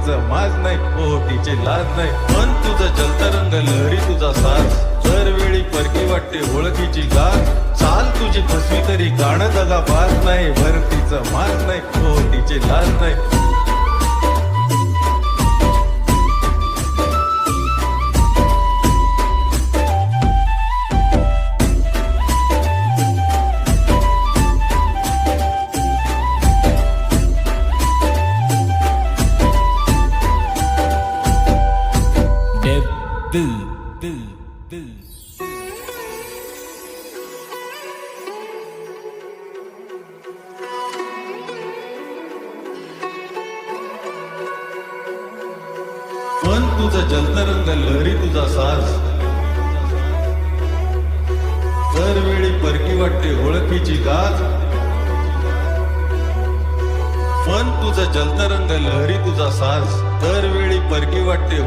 माज नाही ओटीची लाज नाही मन तुझं जलतरंग लहरी तुझा साज दरवेळी परकी वाटते ओळखीची गाज चाल तुझी फसवी तरी गाणं दगा पास नाही भरतीचं माज नाही ओटीची लाज नाही मन तुझं जलतरंग लहरी तुझा साज दरवेळी परकी वाटते ओळखीची गाज मन तुझं जलतरंग लहरी तुझा साज दरवेळी परकी वाटते